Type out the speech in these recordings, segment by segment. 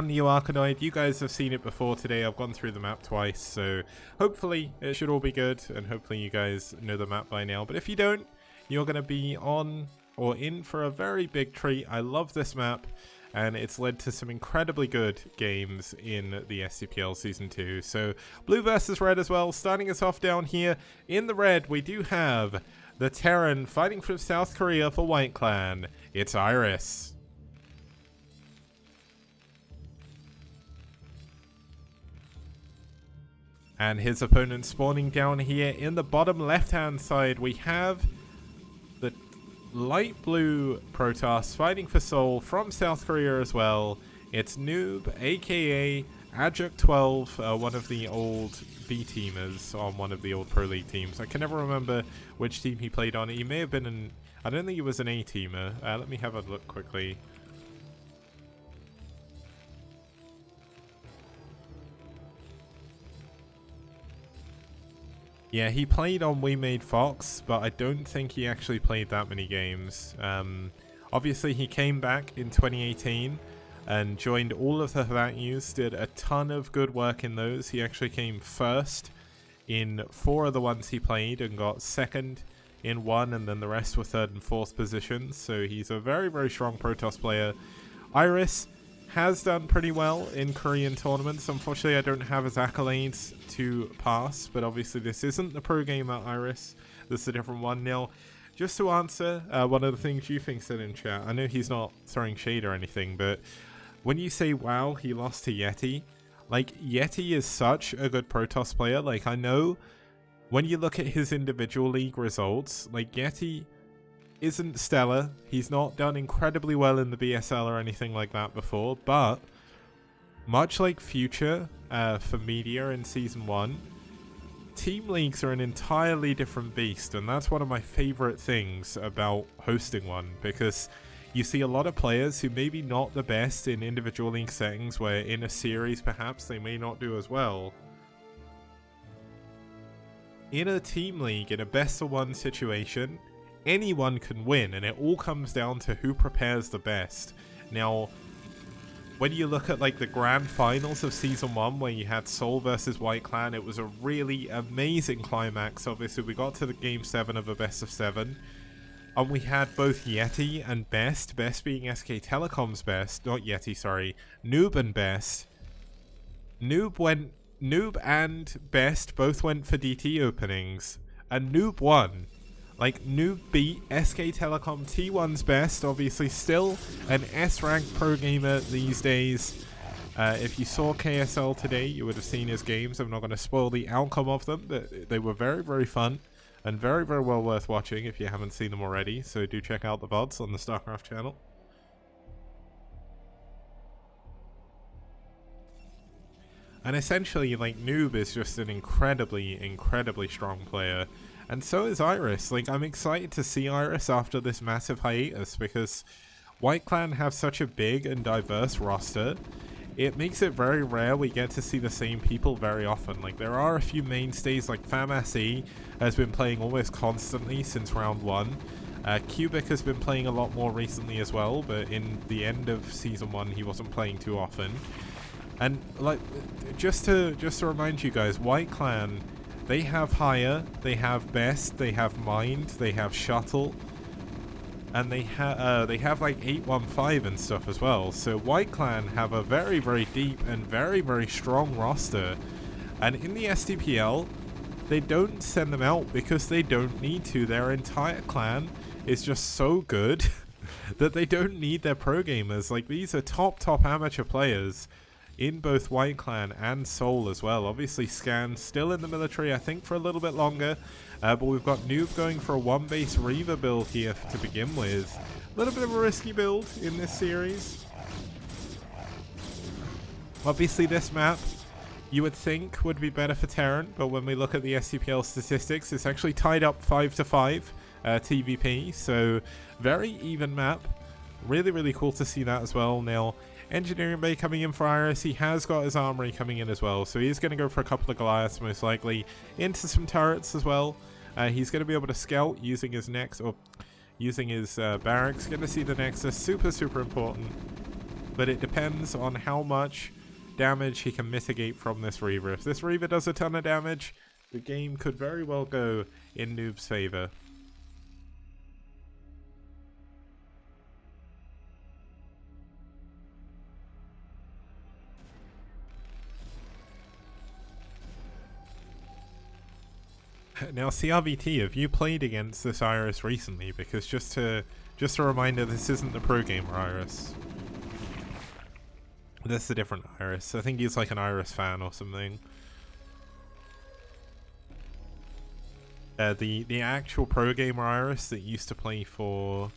New Arkanoid. You guys have seen it before today. I've gone through the map twice, so hopefully it should all be good, and hopefully you guys know the map by now. But if you don't, you're going to be on or in for a very big treat. I love this map, and it's led to some incredibly good games in the STPL Season 2. So blue versus red as well. Starting us off down here in the red, we do have the Terran fighting from South Korea for White Clan. It's IriS. And his opponent spawning down here in the bottom left-hand side, we have the light blue Protoss fighting for SouL from South Korea as well. It's nOOB, aka Adjunct12, one of the old B-teamers on one of the old Pro League teams. I can never remember which team he played on. He may have been an... I don't think he was an A-teamer. Let me have a look quickly. Yeah, he played on We Made Fox, but I don't think he actually played that many games. Obviously, he came back in 2018 and joined all of the Values, did a ton of good work in those. He actually came first in 4 of the ones he played and got second in 1, and then the rest were 3rd and 4th positions. So he's a very, very strong Protoss player. IriS has done pretty well in Korean tournaments. Unfortunately, I don't have his accolades to pass, but obviously this isn't the pro gamer IriS. This is a different one. Now, just to answer one of the things you think said in chat, I know he's not throwing shade or anything, but when you say, wow, he lost to Yeti, like, Yeti is such a good Protoss player. Like, I know when you look at his individual league results, like, Yeti isn't stellar. He's not done incredibly well in the BSL or anything like that before, but much like Future for Media in Season 1, team leagues are an entirely different beast, and that's one of my favorite things about hosting one, because you see a lot of players who maybe not the best in individual league settings, where in a series perhaps they may not do as well. In a team league, in a best-of-1 situation, anyone can win, and it all comes down to who prepares the best. Now, when you look at like the grand finals of Season 1, where you had SouL versus White Clan, it was a really amazing climax. Obviously, we got to the Game 7 of a best of 7, and we had both Yeti and Best being SK Telecom's best, not Yeti, sorry, nOOB and Best. nOOB and Best both went for DT openings, and nOOB won. Like, nOOB beat SK Telecom T1's Best, obviously still an S-rank pro gamer these days. If you saw KSL today, you would have seen his games. I'm not going to spoil the outcome of them, but they were very, very fun and very, very well worth watching if you haven't seen them already. So do check out the VODs on the StarCraft channel. And essentially, like, nOOB is just an incredibly, incredibly strong player. And so is IriS. Like, I'm excited to see IriS after this massive hiatus, because White Clan have such a big and diverse roster. It makes it very rare we get to see the same people very often. Like, there are a few mainstays, like FamSE has been playing almost constantly since round 1. Cubic has been playing a lot more recently as well, but in the end of Season 1 he wasn't playing too often. And like, just to remind you guys, White Clan, they have Hire, they have Best, they have Mind, they have Shuttle, and they have like 815 and stuff as well. So White Clan have a very, very deep and very, very strong roster. And in the STPL, they don't send them out because they don't need to. Their entire clan is just so good that they don't need their pro gamers. Like, these are top amateur players in both White Clan and SouL as well. Obviously, Scan still in the military, I think, for a little bit longer. But we've got nOOB going for a 1-base Reaver build here to begin with. A little bit of a risky build in this series. Obviously, this map, you would think, would be better for Terran, but when we look at the STPL statistics, it's actually tied up 5-5 TVP, so very even map. Really, really cool to see that as well. Now, Engineering Bay coming in for IriS. He has got his armory coming in as well, so he's going to go for a couple of Goliaths most likely, into some turrets as well. He's going to be able to scout using his barracks. Going to see the Nexus, super important. but it depends on how much damage he can mitigate from this Reaver. If this Reaver does a ton of damage, the game could very well go in nOOB's favor. Now, CRVT, have you played against this IriS recently? Because just a reminder, this isn't the pro gamer IriS. This is a different IriS. I think he's like an IriS fan or something. The actual pro gamer IriS that used to play for...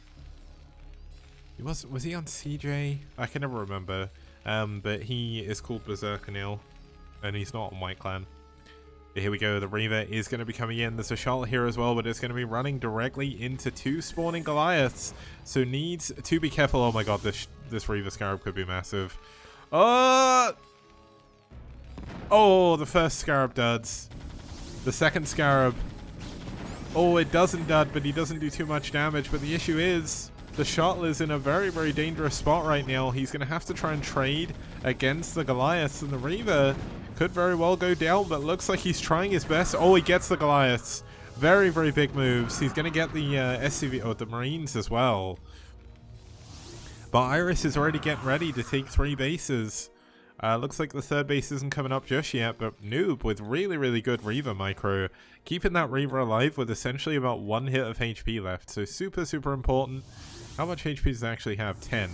Was he on CJ? I can never remember. But he is called Berserker now, and he's not on White Clan. But here we go, the Reaver is going to be coming in. There's a shot here as well, but it's going to be running directly into two spawning Goliaths. So needs to be careful. Oh my god, this Reaver Scarab could be massive. Oh, the first Scarab duds. The second Scarab. Oh, it doesn't dud, but he doesn't do too much damage. But the issue is, the Shuttle is in a very, very dangerous spot right now. He's going to have to try and trade against the Goliaths, and the Reaver could very well go down, but looks like he's trying his best. Oh, he gets the Goliaths. Very, very big moves. He's going to get the SCV, or the Marines as well. But IriS is already getting ready to take 3 bases. Looks like the 3rd base isn't coming up just yet, but nOOB with really, really good Reaver micro, keeping that Reaver alive with essentially about 1 hit of HP left. So super, super important. How much HP does it actually have? 10.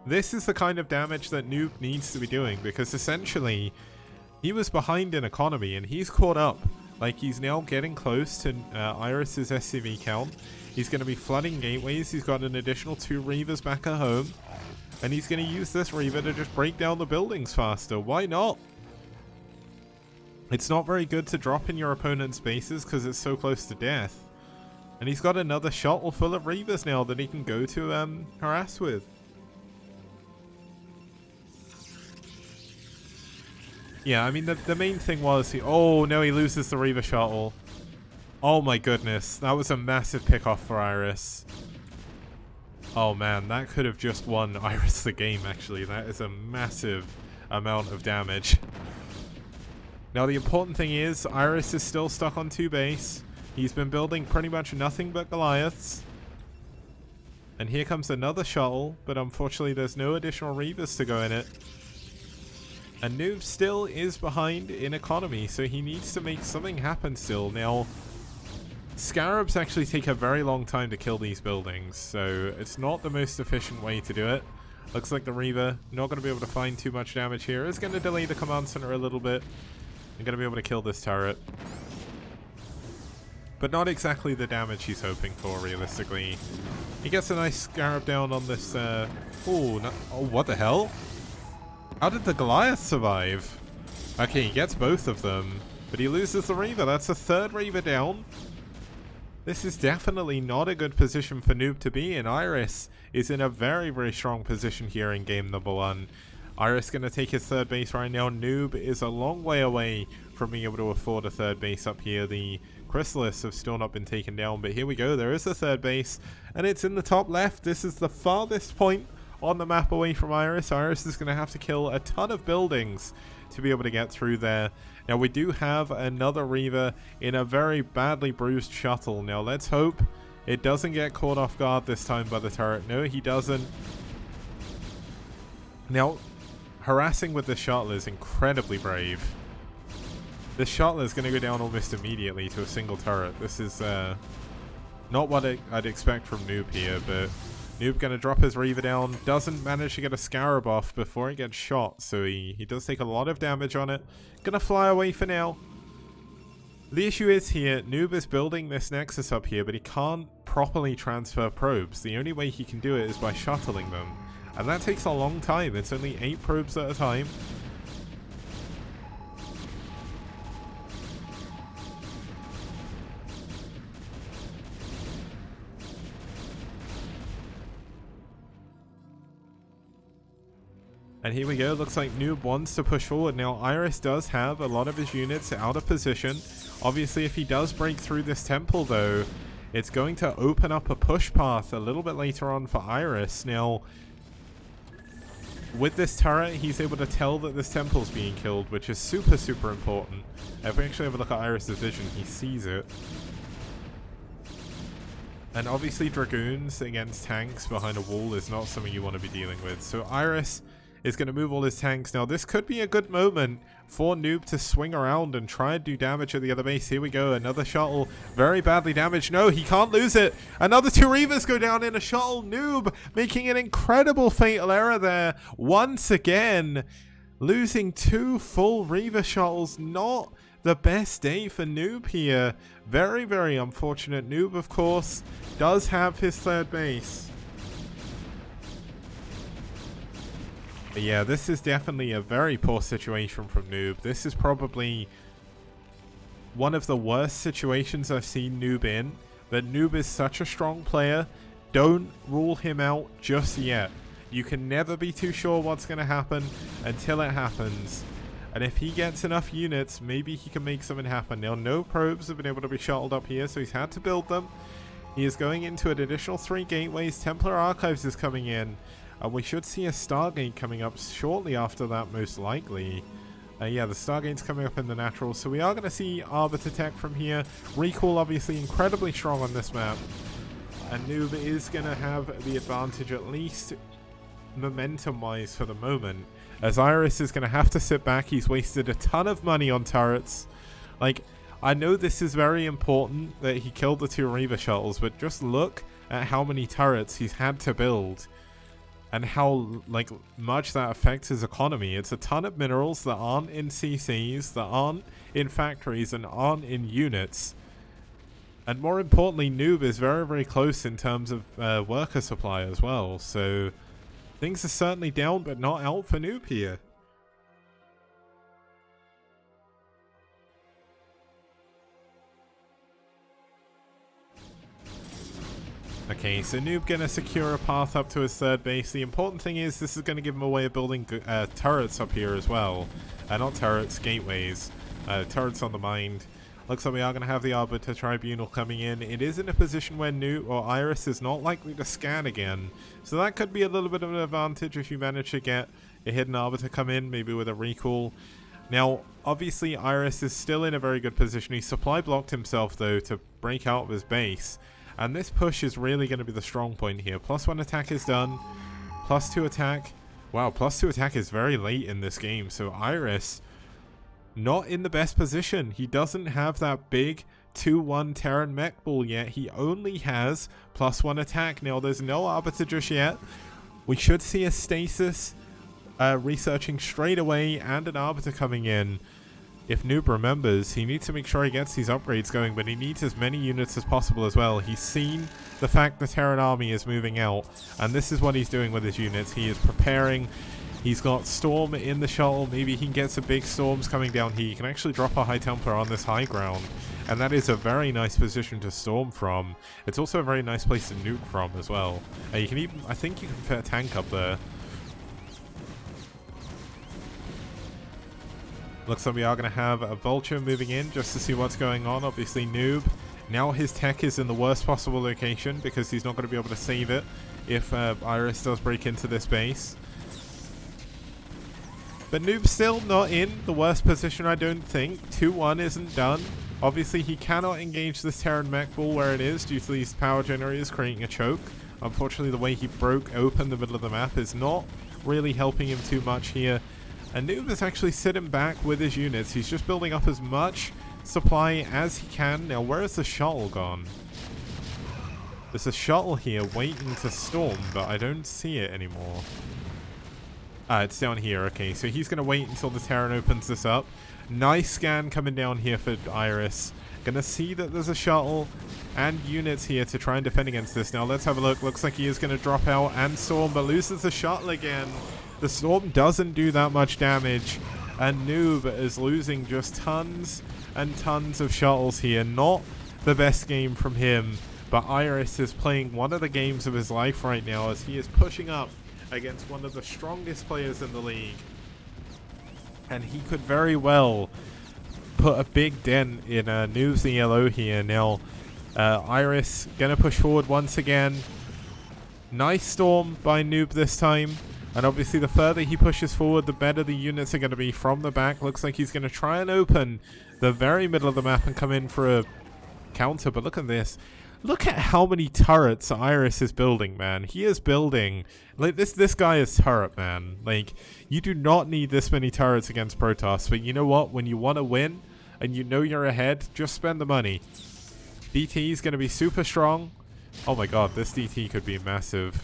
This is the kind of damage that nOOB needs to be doing, because essentially he was behind in economy and he's caught up. Like, he's now getting close to IriS's SCV count. He's going to be flooding gateways. He's got an additional 2 Reavers back at home. And he's going to use this Reaver to just break down the buildings faster. Why not? It's not very good to drop in your opponent's bases because it's so close to death. And he's got another shuttle full of Reavers now that he can go to harass with. Yeah, I mean, the main thing was... oh, no, he loses the Reaver shuttle. Oh my goodness, that was a massive pick-off for IriS. Oh man, that could have just won IriS the game, actually. That is a massive amount of damage. Now, the important thing is, IriS is still stuck on 2 base. He's been building pretty much nothing but Goliaths. And here comes another shuttle, but unfortunately there's no additional Reavers to go in it. And nOOB still is behind in economy, so he needs to make something happen still. Now, Scarabs actually take a very long time to kill these buildings, so it's not the most efficient way to do it. Looks like the Reaver not going to be able to find too much damage here. It's going to delay the command center a little bit. I'm going to be able to kill this turret. But not exactly the damage he's hoping for, realistically. He gets a nice Scarab down on this... oh, what the hell? How did the Goliath survive? Okay, he gets both of them, but he loses the Reaver. That's a 3rd Reaver down. This is definitely not a good position for nOOB to be in. IriS is in a very, very strong position here in game number 1. IriS going to take his 3rd base right now. nOOB is a long way away from being able to afford a 3rd base up here. The Chrysalists have still not been taken down, but here we go. There is a 3rd base, and it's in the top left. This is the farthest point on the map away from IriS. IriS is going to have to kill a ton of buildings to be able to get through there. Now, we do have another Reaver in a very badly bruised shuttle. Now, let's hope it doesn't get caught off guard this time by the turret. No, he doesn't. Now, harassing with the shuttle is incredibly brave. This shuttle is going to go down almost immediately to a single turret. This is not what I'd expect from nOOB here, but nOOB going to drop his Reaver down. Doesn't manage to get a Scarab off before it gets shot, so he does take a lot of damage on it. Gonna fly away for now. The issue is here, nOOB is building this Nexus up here, but he can't properly transfer probes. The only way he can do it is by shuttling them. And that takes a long time. It's only 8 probes at a time. And here we go, looks like nOOB wants to push forward. Now, IriS does have a lot of his units out of position. Obviously, if he does break through this temple, though, It's going to open up a push path a little bit later on for IriS. Now, with this turret, he's able to tell that this temple's being killed, which is super, super important. If we actually have a look at IriS' vision, he sees it. And obviously Dragoons against tanks behind a wall is not something you want to be dealing with. So IriS is going to move all his tanks. Now this could be a good moment for nOOB to swing around and try and do damage at the other base. Here we go, another shuttle, very badly damaged. No, he can't lose it. Another 2 Reavers go down in a shuttle. nOOB making an incredible fatal error there. Once again, losing 2 full Reaver shuttles. Not the best day for nOOB here. Very, very unfortunate. nOOB, of course, does have his 3rd base. But yeah, this is definitely a very poor situation from nOOB. This is probably one of the worst situations I've seen nOOB in. But nOOB is such a strong player. Don't rule him out just yet. You can never be too sure what's going to happen until it happens. And if he gets enough units, maybe he can make something happen. Now, no probes have been able to be shuttled up here, so he's had to build them. He is going into an additional 3 gateways. Templar Archives is coming in. And we should see a Stargate coming up shortly after that, most likely. Yeah, the Stargate's coming up in the natural. So we are going to see Arbiter Tech from here. Recall, obviously, incredibly strong on this map. And nOOB is going to have the advantage, at least momentum-wise for the moment. As IriS is going to have to sit back. He's wasted a ton of money on turrets. Like, I know this is very important that he killed the 2 Reaver shuttles, but just look at how many turrets he's had to build. And how, like, much that affects his economy. It's a ton of minerals that aren't in CCs, that aren't in factories, and aren't in units. And more importantly, nOOB is very, very close in terms of worker supply as well. So things are certainly down, but not out for nOOB here. Okay, so nOOB gonna secure a path up to his 3rd base. The important thing is this is gonna give him a way of building turrets up here as well. Not turrets, gateways. Turrets on the mind. Looks like we are gonna have the Arbiter Tribunal coming in. It is in a position where nOOB or IriS is not likely to scan again. So that could be a little bit of an advantage if you manage to get a hidden Arbiter come in, maybe with a recall. Now, obviously IriS is still in a very good position. He supply blocked himself though to break out of his base. And this push is really going to be the strong point here. +1 attack is done. +2 attack. Wow, +2 attack is very late in this game. So IriS, not in the best position. He doesn't have that big 2-1 Terran mech ball yet. He only has +1 attack. Now, there's no Arbiter just yet. We should see a Stasis researching straight away and an Arbiter coming in. If nOOB remembers, he needs to make sure he gets these upgrades going, but he needs as many units as possible as well. He's seen the fact the Terran army is moving out, and this is what he's doing with his units. He is preparing. He's got Storm in the shuttle. Maybe he can get some big storms coming down here. He can actually drop a High Templar on this high ground, and that is a very nice position to storm from. It's also a very nice place to nuke from as well. You can even, I think you can fit a tank up there. Looks like we are going to have a Vulture moving in just to see what's going on. Obviously nOOB, now his tech is in the worst possible location because he's not going to be able to save it if IriS does break into this base. But nOOB's still not in the worst position, I don't think. 2-1 isn't done. Obviously he cannot engage this Terran mech ball where it is due to these power generators creating a choke. Unfortunately the way he broke open the middle of the map is not really helping him too much here. And nOOB is actually sitting back with his units. He's just building up as much supply as he can. Now, where is the shuttle gone? There's a shuttle here waiting to storm, but I don't see it anymore. It's down here. Okay, so he's going to wait until the Terran opens this up. Nice scan coming down here for IriS. Going to see that there's a shuttle and units here to try and defend against this. Now, let's have a look. Looks like he is going to drop out and storm, but loses the shuttle again. The storm doesn't do that much damage, and nOOB is losing just tons and tons of shuttles here. Not the best game from him, but IriS is playing one of the games of his life right now as he is pushing up against one of the strongest players in the league. And he could very well put a big dent in nOOB's ELO here. Now, IriS gonna push forward once again. Nice storm by nOOB this time. And obviously the further he pushes forward, the better the units are going to be from the back. Looks like he's going to try and open the very middle of the map and come in for a counter. But look at this. Look at how many turrets IriS is building, man. He is building... Like, this guy is turret, man. Like, you do not need this many turrets against Protoss. But you know what? When you want to win and you know you're ahead, just spend the money. DT is going to be super strong. Oh my god, this DT could be massive.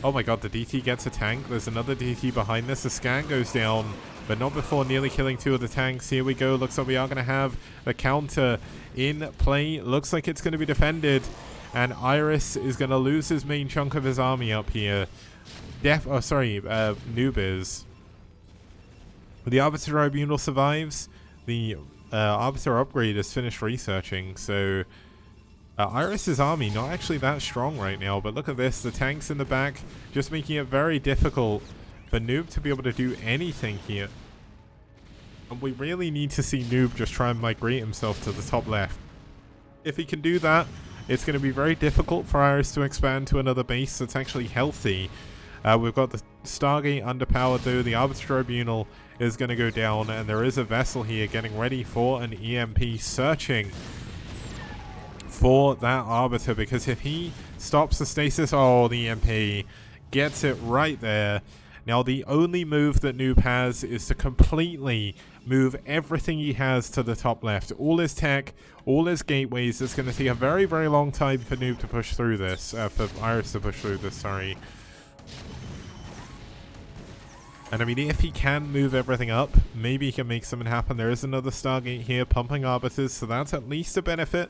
Oh my god, the DT gets a tank. There's another DT behind this. The scan goes down, but not before nearly killing 2 of the tanks. Here we go. Looks like we are going to have the counter in play. Looks like it's going to be defended. And IriS is going to lose his main chunk of his army up here. nOOB is. The Arbiter Tribunal survives. The Arbiter upgrade is finished researching, so... IriS's army not actually that strong right now, but look at this, the tanks in the back just making it very difficult for nOOB to be able to do anything here. And we really need to see nOOB just try and migrate himself to the top left. If he can do that, it's going to be very difficult for IriS to expand to another base that's actually healthy. We've got the Stargate underpowered though, the Arbiter Tribunal is going to go down, and there is a vessel here getting ready for an EMP, searching for that Arbiter, because if he stops the stasis, oh, the EMP gets it right there. Now the only move that nOOB has is to completely move everything he has to the top left. All his tech, all his gateways. It's going to take a very, very long time for nOOB to push through this, for IriS to push through this, sorry. And I mean, if he can move everything up, maybe he can make something happen. There is another Stargate here pumping Arbiters, so that's at least a benefit.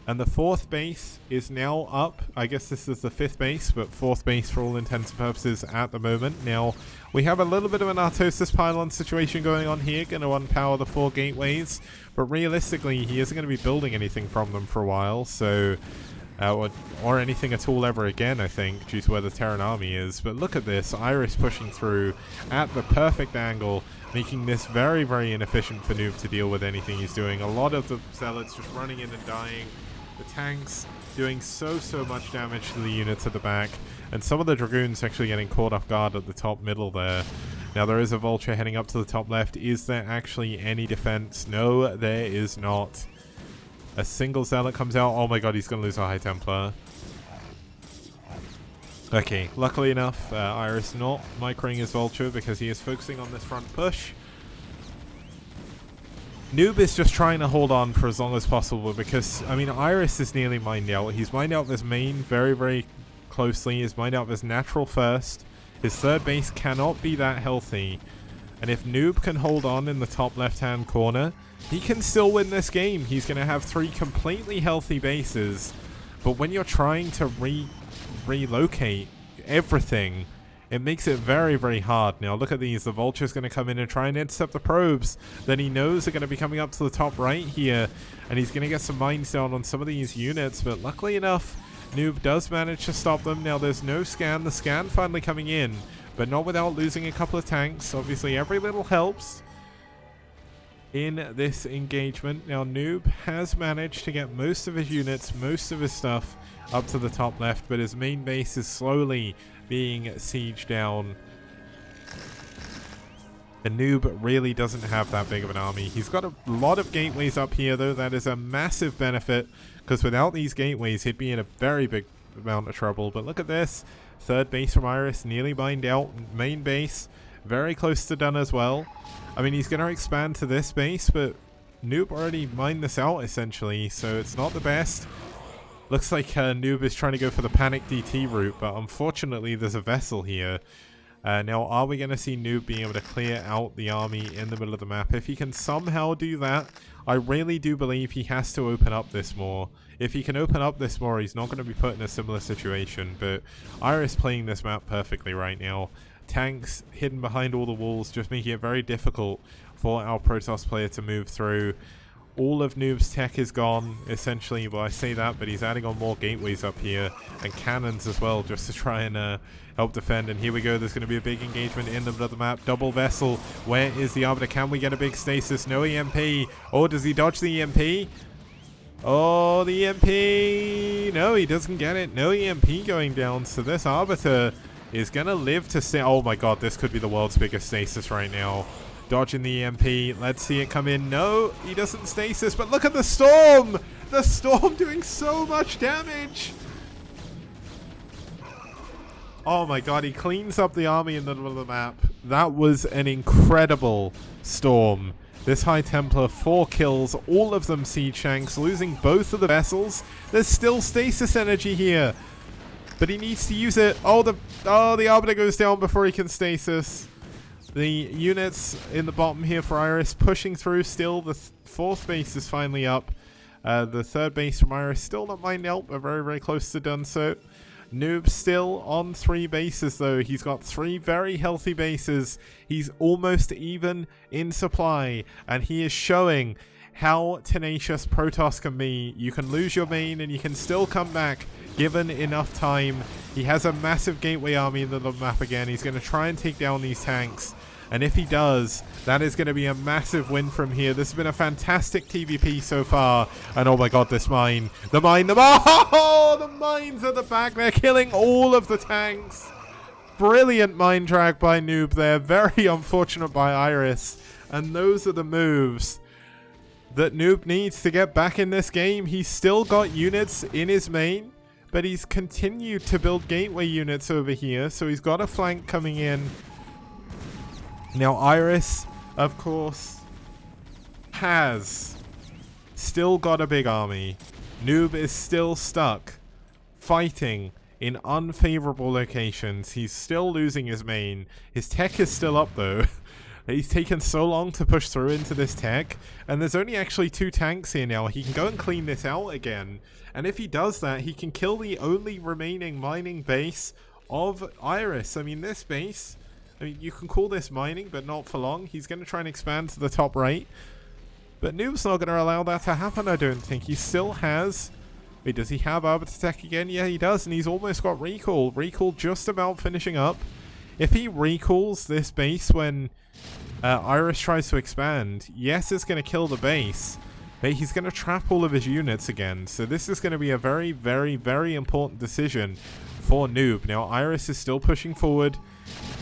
And the 4th base is now up. I guess this is the 5th base, but 4th base for all intents and purposes at the moment. Now, we have a little bit of an Artosis pylon situation going on here. Going to unpower the 4 gateways. But realistically, he isn't going to be building anything from them for a while. So, or anything at all ever again, I think, due to where the Terran army is. But look at this. IriS pushing through at the perfect angle, making this very, very inefficient for nOOB to deal with anything he's doing. A lot of the Zealots just running in and dying. The tanks doing so much damage to the units at the back, and some of the Dragoons actually getting caught off guard at the top middle there. Now there is a Vulture heading up to the top left. Is there actually any defense? No, there is not. A single Zealot comes out. Oh my god, he's going to lose a High Templar. Okay, luckily enough, IriS not microing his Vulture because he is focusing on this front push. nOOB is just trying to hold on for as long as possible because, I mean, IriS is nearly mined out. He's mined out this main very, very closely. He's mined out this natural first. His 3rd base cannot be that healthy. And if nOOB can hold on in the top left-hand corner, he can still win this game. He's going to have 3 completely healthy bases. But when you're trying to relocate everything, it makes it very, very hard. Now look at these. The Vulture's going to come in and try and intercept the probes that he knows are going to be coming up to the top right here. And he's going to get some mines down on some of these units. But luckily enough, nOOB does manage to stop them. Now there's no scan. The scan finally coming in, but not without losing a couple of tanks. Obviously every little helps in this engagement. Now nOOB has managed to get most of his units, most of his stuff up to the top left, but his main base is slowly being sieged down. And nOOB really doesn't have that big of an army. He's got a lot of gateways up here though. That is a massive benefit, because without these gateways he'd be in a very big amount of trouble. But look at this. 3rd base from IriS nearly mined out. Main base very close to done as well. I mean, he's going to expand to this base, but nOOB already mined this out essentially, so it's not the best. Looks like nOOB is trying to go for the panic DT route, but unfortunately there's a vessel here. Now, are we going to see nOOB being able to clear out the army in the middle of the map? If he can somehow do that, I really do believe he has to open up this more. If he can open up this more, he's not going to be put in a similar situation. But IriS playing this map perfectly right now. Tanks hidden behind all the walls, just making it very difficult for our Protoss player to move through. All of nOOB's tech is gone, essentially. Well, I say that, but he's adding on more gateways up here, and cannons as well, just to try and help defend. And here we go, there's going to be a big engagement in the middle of the map. Double vessel, where is the Arbiter? Can we get a big stasis? No EMP. Oh, does he dodge the EMP? Oh, the EMP! No, he doesn't get it. No EMP going down. So this Arbiter is going to live to stay. Oh my god, this could be the world's biggest stasis right now. Dodging the EMP. Let's see it come in. No, he doesn't stasis. But look at the Storm! The Storm doing so much damage! Oh my god, he cleans up the army in the middle of the map. That was an incredible Storm. This High Templar, 4 kills, all of them siege tanks, losing both of the vessels. There's still stasis energy here, but he needs to use it. Oh, the Arbiter goes down before he can stasis. The units in the bottom here for IriS pushing through still. The 4th base is finally up. The 3rd base from IriS still not mined out, but very, very close to done so. nOOB still on 3 bases though. He's got 3 very healthy bases. He's almost even in supply, and he is showing how tenacious Protoss can be. You can lose your main and you can still come back given enough time. He has a massive gateway army in the map again. He's going to try and take down these tanks, and if he does, that is going to be a massive win from here. This has been a fantastic TVP so far. And oh my god, this mine. The mine. Oh, the mines at the back. They're killing all of the tanks. Brilliant mine drag by nOOB there. Very unfortunate by IriS. And those are the moves that nOOB needs to get back in this game. He's still got units in his main, but he's continued to build gateway units over here. So he's got a flank coming in. Now IriS, of course, has still got a big army. nOOB is still stuck fighting in unfavorable locations. He's still losing his main. His tech is still up though. He's taken so long to push through into this tech, and there's only actually 2 tanks here now. He can go and clean this out again, and if he does that, he can kill the only remaining mining base of IriS. I mean, this base, I mean, you can call this mining, but not for long. He's going to try and expand to the top right. But nOOB's not going to allow that to happen, I don't think. He still has... Wait, does he have Arbiter Tech again? Yeah, he does, and he's almost got Recall. Recall just about finishing up. If he recalls this base when IriS tries to expand, yes, it's going to kill the base, but he's going to trap all of his units again. So this is going to be a very, very, very important decision for nOOB. Now, IriS is still pushing forward.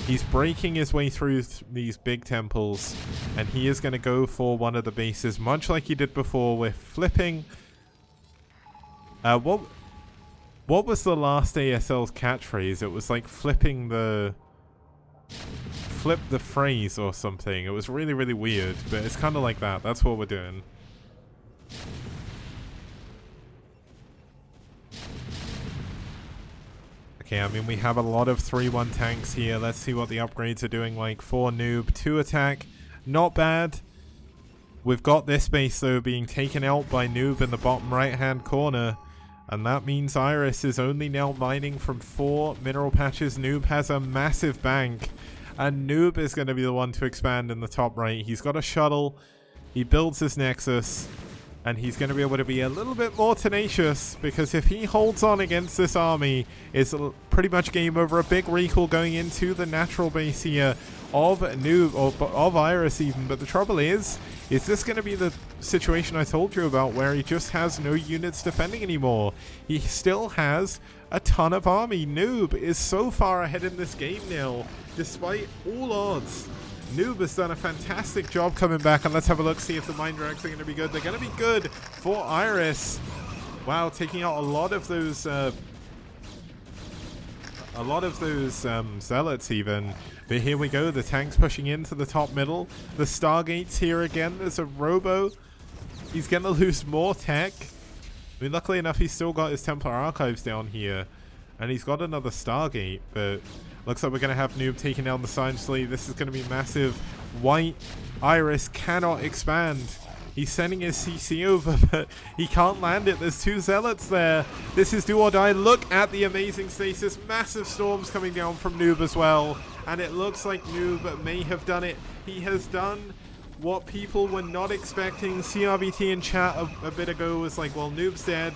He's breaking his way through these big temples, and he is going to go for one of the bases, much like he did before with flipping. What was the last ASL's catchphrase? It was like flipping the... Flip the phrase or something. It was really, really weird, but it's kind of like that. That's what we're doing. Okay, I mean, we have a lot of 3-1 tanks here. Let's see what the upgrades are doing like for nOOB. 2 attack, not bad. We've got this base, though, being taken out by nOOB in the bottom right-hand corner. And that means IriS is only now mining from 4 mineral patches. nOOB has a massive bank. And nOOB is going to be the one to expand in the top right. He's got a shuttle. He builds his Nexus. And he's going to be able to be a little bit more tenacious, because if he holds on against this army, it's pretty much game over. A big recall going into the natural base here of nOOB, or of IriS even. But the trouble is this going to be the situation I told you about, where he just has no units defending anymore? He still has a ton of army. nOOB is so far ahead in this game now, despite all odds. nOOB has done a fantastic job coming back, and let's have a look, see if the mine drags are going to be good. They're going to be good for IriS. Wow, taking out a lot of those zealots even. But here we go, the tanks pushing into the top middle. The Stargates here again. There's a Robo. He's going to lose more tech. I mean, luckily enough, he's still got his Templar Archives down here. And he's got another Stargate, but looks like we're going to have nOOB taking down the Sign Sleeve. This is going to be massive. White IriS cannot expand. He's sending his CC over, but he can't land it. There's 2 Zealots there. This is do or die. Look at the amazing stasis. Massive storms coming down from nOOB as well. And it looks like nOOB may have done it. He has done what people were not expecting. CRBT in chat a bit ago was like, well, nOOB's dead.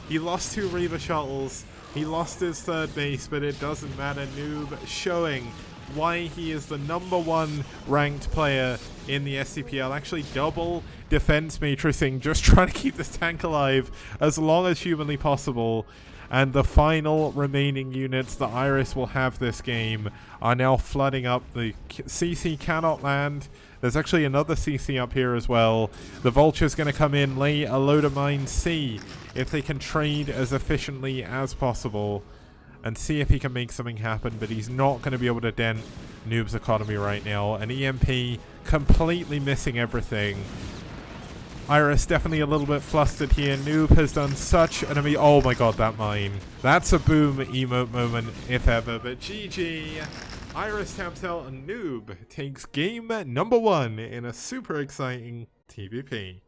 He lost 2 Reaver shuttles. He lost his 3rd base, but it doesn't matter. nOOB showing why he is the #1 ranked player in the STPL. Actually double defense matrixing, just trying to keep this tank alive as long as humanly possible. And the final remaining units that IriS will have this game are now flooding up. The CC cannot land. There's actually another CC up here as well. The Vulture's going to come in, lay a load of mines, see if they can trade as efficiently as possible, and see if he can make something happen. But he's not going to be able to dent nOOB's economy right now. An EMP completely missing everything. IriS definitely a little bit flustered here. nOOB has done such an amazing... Oh my god, that mine. That's a boom emote moment, if ever. But GG. IriS taps out and nOOB takes game #1 in a super exciting TVP.